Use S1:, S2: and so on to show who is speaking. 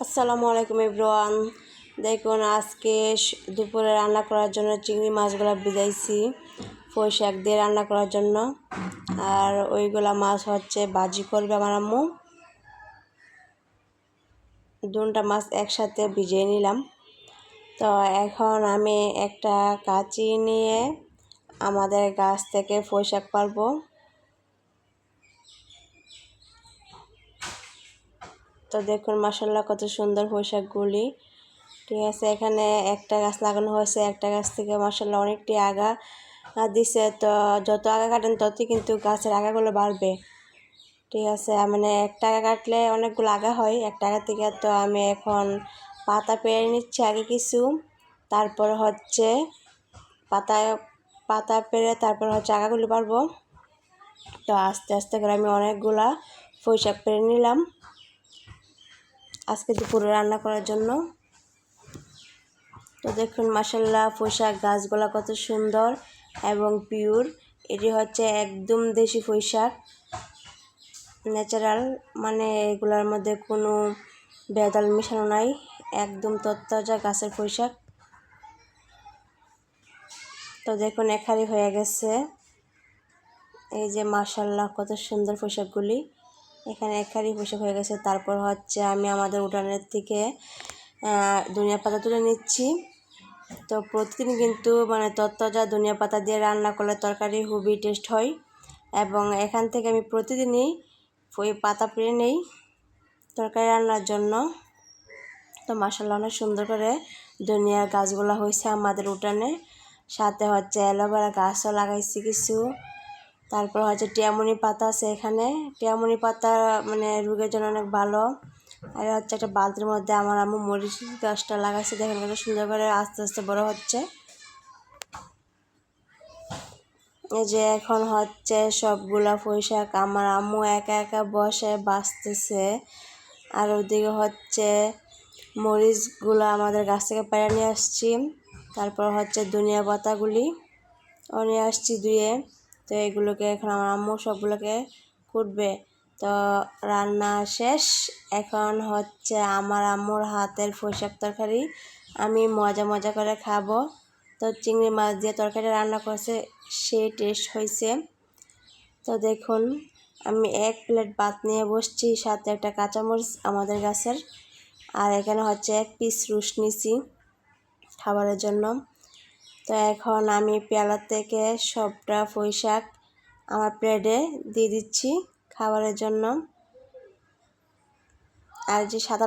S1: আসসালামু আলাইকুম এভরিওয়ান। দেখুন আজকে দুপুরে রান্না করার জন্য চিংড়ি মাছগুলো ভিজাইছি পুঁই শাক দিয়ে রান্না করার জন্য। আর ওইগুলা মাছ হচ্ছে ভাজি করবে আমার আম্মু। দুটা মাছ একসাথে ভিজিয়ে নিলাম। তো এখন আমি একটা কাঁচি নিয়ে আমাদের গাছ থেকে পুঁই শাক পারবো। তো দেখুন মাশাআল্লাহ কত সুন্দর পুঁই শাকগুলি। ঠিক আছে, এখানে একটা গাছ লাগানো হয়েছে, একটা গাছ থেকে মাশাআল্লাহ অনেকটি আগা দিছে। তো যত আগা কাটেন ততই কিন্তু গাছের আগাগুলো বাড়বে। ঠিক আছে, মানে একটা আগা কাটলে অনেকগুলো আগা হয় একটা আগা থেকে। তো আমি এখন পাতা পেরে নিচ্ছি আগে কিছু, তারপর হচ্ছে পাতা পেরে তারপর হচ্ছে আগাগুলি পারবো। তো আস্তে আস্তে করে আমি অনেকগুলা পুঁই শাক পেরে নিলাম আজকে দুপুরে রান্না করার জন্য। তো দেখুন মাশাআল্লাহ পুঁই শাক গাছগুলা কত সুন্দর এবং পিওর। এটি হচ্ছে একদম দেশি পুঁই শাক, ন্যাচারাল, মানে এগুলোর মধ্যে কোনো ভেজাল মেশানো নাই, একদম তরতাজা গাছের পুঁই শাক। তো দেখুন এখারি হয়ে গেছে, এই যে মাশাআল্লাহ কত সুন্দর পুঁই শাকগুলি। এখানে এখারি পুঁই শাক হয়ে গেছে। তারপর হচ্ছে আমি আমাদের উঠানের থেকে ধনিয়া পাতা তুলে নিচ্ছি। তো প্রতিদিন কিন্তু মানে তরতাজা ধনিয়া পাতা দিয়ে রান্না করলে তরকারি খুবই টেস্ট হয়, এবং এখান থেকে আমি প্রতিদিনই ওই পাতা পেরে নেই তরকারি রান্নার জন্য। তো মাশাআল্লাহ অনেক সুন্দর করে ধনিয়ার গাছগুলো হয়েছে আমাদের উঠানে। সাথে হচ্ছে অ্যালোভেরা গাছও লাগাইছি কিছু। তারপর হচ্ছে টিয়ামনি পাতা আছে এখানে। টিয়ামনি পাতা মানে রোগের জন্য অনেক ভালো। আর হচ্ছে একটা বালতির মধ্যে আমার আম্মু মরিচ গাছটা লাগাইছে, দেখেন কত সুন্দর করে আস্তে আস্তে বড় হচ্ছে। এই যে এখন হচ্ছে সবগুলা পুঁই শাক আমার আম্মু একা একা বসে বাছতেছে। আর ওদিকে হচ্ছে মরিচগুলো আমাদের গাছ থেকে পেড়ে নিয়ে আসছি। তারপর হচ্ছে ধনিয়া পাতাগুলি নিয়ে আসছি ধুয়ে। তো এগুলোকে এখন আমার আম্মু সবগুলোকে কুটবে। তো রান্না শেষ, এখন হচ্ছে আমার আম্মুর হাতের পুঁই শাক তরকারি আমি মজা মজা করে খাবো। তো চিংড়ি মাছ দিয়ে তরকারি রান্না করছে, সেই টেস্ট হয়েছে। তো দেখুন আমি এক প্লেট ভাত নিয়ে বসছি, সাথে একটা কাঁচামরিচ আমাদের গাছের, আর এখানে হচ্ছে এক পিস রুশ নিছি খাবারের জন্য। তো এখন আমি পেয়ালা থেকে সবটা পুঁই শাক আমার প্লেটে দিয়ে দিচ্ছি খাবারের জন্য। আর যে সাদা